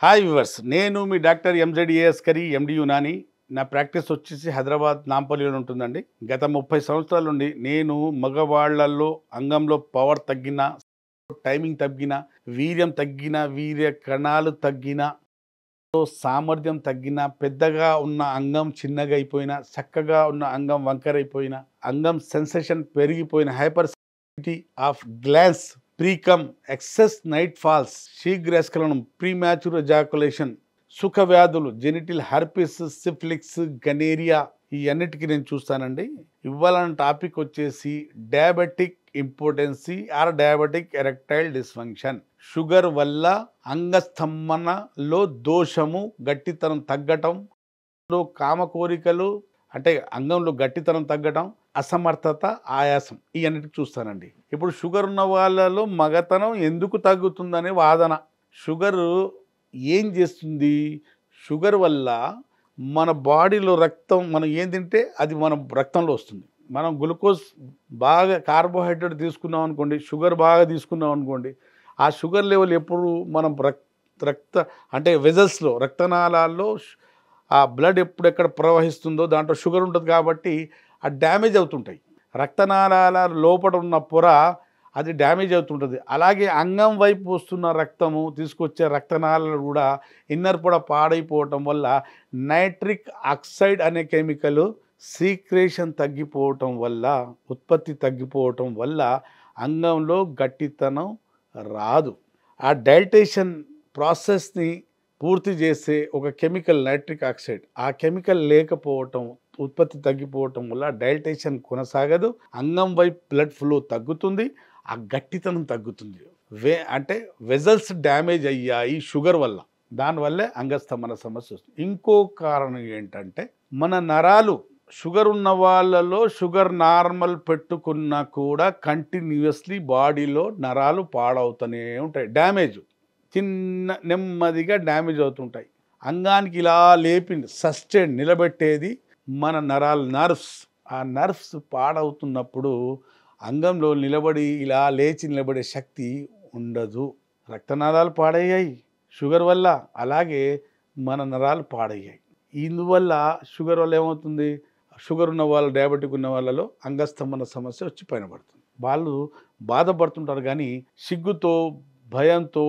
Hi viewers, నేను మీ doctor ఎంజెడ్ఏఎస్ curry ఎండి యునాని. నా practice వచ్చేసి హైదరాబాద్ నాంపల్లిలో ఉంటుందండి. గత 30 సంవత్సరాల నుండి నేను మగవాళ్లలో అంగంలో పవర్ తగ్గిన, టైమింగ్ తగ్గిన, వీర్యం తగ్గిన, వీర్య కణాలు తగ్గిన, సామర్థ్యం తగ్గిన, పెద్దగా ఉన్న అంగం చిన్నగా అయిపోయిన, చక్కగా ఉన్న అంగం వంకరైపోయిన, అంగం సెన్సేషన్ పెరిగిపోయిన, hyper of glans, precum, excess night falls, శీఘ్రస్ఖలనం, ప్రీమ్యాచ్యూర్ ఎజాకులేషన్, సుఖ వ్యాధులు, జెనిటల్ హర్పిస్, సిఫిలిక్స్, గనేరియా, ఈ అన్నిటికీ నేను చూస్తానండి. ఇవాళ టాపిక్ వచ్చేసి diabetic impotency or diabetic erectile dysfunction. Sugar వల్ల అంగస్తంభనలో దోషము, గట్టితనం తగ్గటం, కామ కోరికలు అంటే అంగంలో గట్టితనం తగ్గటం, అసమర్థత, ఆయాసం, ఈ అన్నిటికి చూస్తానండి. ఇప్పుడు షుగర్ ఉన్న వాళ్ళలో మగతనం ఎందుకు తగ్గుతుందనే వాదన. షుగర్ ఏం చేస్తుంది? షుగర్ వల్ల మన బాడీలో రక్తం, మనం ఏం తింటే అది మన రక్తంలో వస్తుంది. మనం గ్లూకోజ్ బాగా, కార్బోహైడ్రేట్ తీసుకున్నాం అనుకోండి, షుగర్ బాగా తీసుకున్నాం అనుకోండి, ఆ షుగర్ లెవెల్ ఎప్పుడు మనం రక్త అంటే వెజల్స్లో, రక్తనాళాల్లో ఆ బ్లడ్ ఎప్పుడెక్కడ ప్రవహిస్తుందో దాంట్లో షుగర్ ఉంటుంది కాబట్టి ఆ డ్యామేజ్ అవుతుంటాయి. రక్తనాళాల లోపల ఉన్న పొర అది డ్యామేజ్ అవుతుంటుంది. అలాగే అంగం వైపు వస్తున్న రక్తము తీసుకొచ్చే రక్తనాళాలు కూడా ఇన్నర్ పొర పాడైపోవటం వల్ల నైట్రిక్ ఆక్సైడ్ అనే కెమికల్ సీక్రేషన్ తగ్గిపోవటం వల్ల, ఉత్పత్తి తగ్గిపోవటం వల్ల అంగంలో గట్టితనం రాదు. ఆ డైల్టేషన్ ప్రాసెస్ని పూర్తి చేసే ఒక కెమికల్ నైట్రిక్ ఆక్సైడ్, ఆ కెమికల్ లేకపోవటం, ఉత్పత్తి తగ్గిపోవటం వల్ల డైల్టేషన్ కొనసాగదు, అంగం వైపు బ్లడ్ ఫ్లో తగ్గుతుంది, ఆ గట్టితనం తగ్గుతుంది. అంటే వెజల్స్ డ్యామేజ్ అయ్యాయి షుగర్ వల్ల, దానివల్లే అంగస్తంభన సమస్య వస్తుంది. ఇంకో కారణం ఏంటంటే మన నరాలు, షుగర్ ఉన్న వాళ్ళలో షుగర్ నార్మల్ పెట్టుకున్నా కూడా కంటిన్యూస్లీ బాడీలో నరాలు పాడవుతూనే ఉంటాయి. డ్యామేజ్ నెమ్మదిగా డ్యామేజ్ అవుతుంటాయి. అంగానికి ఇలా లేపింది, సస్టైన్ నిలబెట్టేది మన నరాలు, నర్వ్స్. ఆ నర్వ్స్ పాడవుతున్నప్పుడు అంగంలో ఇలా లేచి నిలబడే శక్తి ఉండదు. రక్తనాళాలు పాడయ్యాయి షుగర్ వల్ల, అలాగే మన నరాలు పాడయ్యాయి. ఇందువల్ల షుగర్ వల్ల ఏమవుతుంది? షుగర్ ఉన్న వాళ్ళు, డయాబెటిక్ ఉన్న వాళ్ళలో అంగస్తంభన సమస్య వచ్చి పైన పడుతుంది. వాళ్ళు బాధపడుతుంటారు కానీ సిగ్గుతో, భయంతో,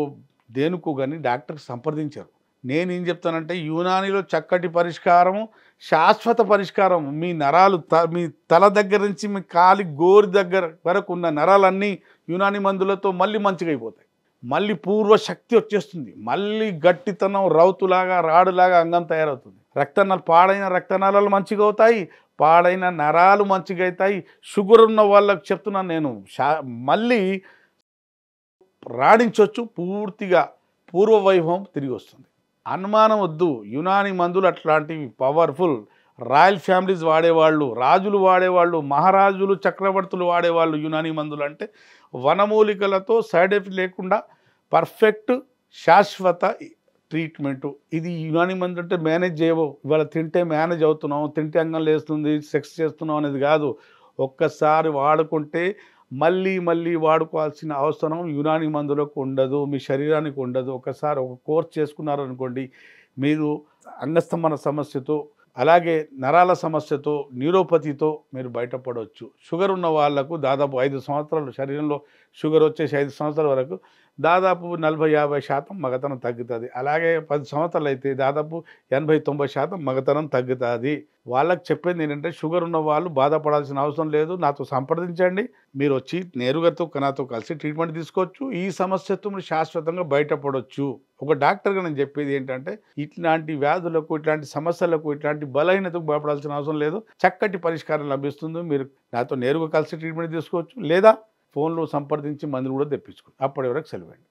దేనికో కానీ డాక్టర్కి సంప్రదించారు. నేనేం చెప్తానంటే యునానిలో చక్కటి పరిష్కారము, శాశ్వత పరిష్కారం. మీ నరాలు మీ తల దగ్గర నుంచి మీ కాలి గోరి దగ్గర వరకు ఉన్న నరాలన్నీ యునాని మందులతో మళ్ళీ మంచిగా అయిపోతాయి. మళ్ళీ పూర్వ శక్తి వచ్చేస్తుంది. మళ్ళీ గట్టితనం, రౌతులాగా, రాడులాగా అంగం తయారవుతుంది. పాడైన రక్తనాళాలు మంచిగా అవుతాయి, పాడైన నరాలు మంచిగా అవుతాయి. షుగర్ ఉన్న వాళ్ళకి చెప్తున్నాను నేను, మళ్ళీ రాణించవచ్చు, పూర్తిగా పూర్వ వైభవం తిరిగి వస్తుంది. అనుమానం వద్దు, యునాని మందులు అట్లాంటివి పవర్ఫుల్. రాయల్ ఫ్యామిలీస్ వాడేవాళ్ళు, రాజులు వాడేవాళ్ళు, మహారాజులు, చక్రవర్తులు వాడేవాళ్ళు యునాని మందులు. అంటే వనమూలికలతో సైడ్ ఎఫెక్ట్ లేకుండా పర్ఫెక్ట్ శాశ్వత ట్రీట్మెంటు. ఇది యునాని మందులు అంటే మేనేజ్ చేయవు. ఇవాళ తింటే మేనేజ్ అవుతున్నాం, తింటే అంగం లేస్తుంది, సెక్స్ చేస్తున్నాం అనేది కాదు. ఒక్కసారి వాడుకుంటే మళ్ళీ మళ్ళీ వాడుకోవాల్సిన అవసరం యునాని మందులకు ఉండదు, మీ శరీరానికి ఉండదు. ఒకసారి ఒక కోర్స్ చేసుకున్నారనుకోండి, మీరు అంగస్తంభన సమస్యతో, అలాగే నరాల సమస్యతో, న్యూరోపతితో మీరు బయటపడవచ్చు. షుగర్ ఉన్న వాళ్లకు దాదాపు 5 సంవత్సరాలు, శరీరంలో షుగర్ వచ్చేసి 5 సంవత్సరాల వరకు దాదాపు 40-50% మగతనం తగ్గుతుంది. అలాగే 10 సంవత్సరాలు అయితే దాదాపు 80-90% మగతనం తగ్గుతుంది. వాళ్ళకి చెప్పేది ఏంటంటే, షుగర్ ఉన్న వాళ్ళు బాధపడాల్సిన అవసరం లేదు, నాతో సంప్రదించండి. మీరు వచ్చి నేరుగాతో నాతో కలిసి ట్రీట్మెంట్ తీసుకోవచ్చు. ఈ సమస్యతో మీరు శాశ్వతంగా బయటపడవచ్చు. ఒక డాక్టర్గా నేను చెప్పేది ఏంటంటే, ఇట్లాంటి వ్యాధులకు, ఇట్లాంటి సమస్యలకు, ఇట్లాంటి బలహీనతకు భయపడాల్సిన అవసరం లేదు. చక్కటి పరిష్కారం లభిస్తుంది. మీరు నాతో నేరుగా కలిసి ట్రీట్మెంట్ తీసుకోవచ్చు, లేదా ఫోన్లో సంప్రదించి మందులు కూడా తెప్పించుకోవచ్చు. అప్పటి వరకు సెలవండి.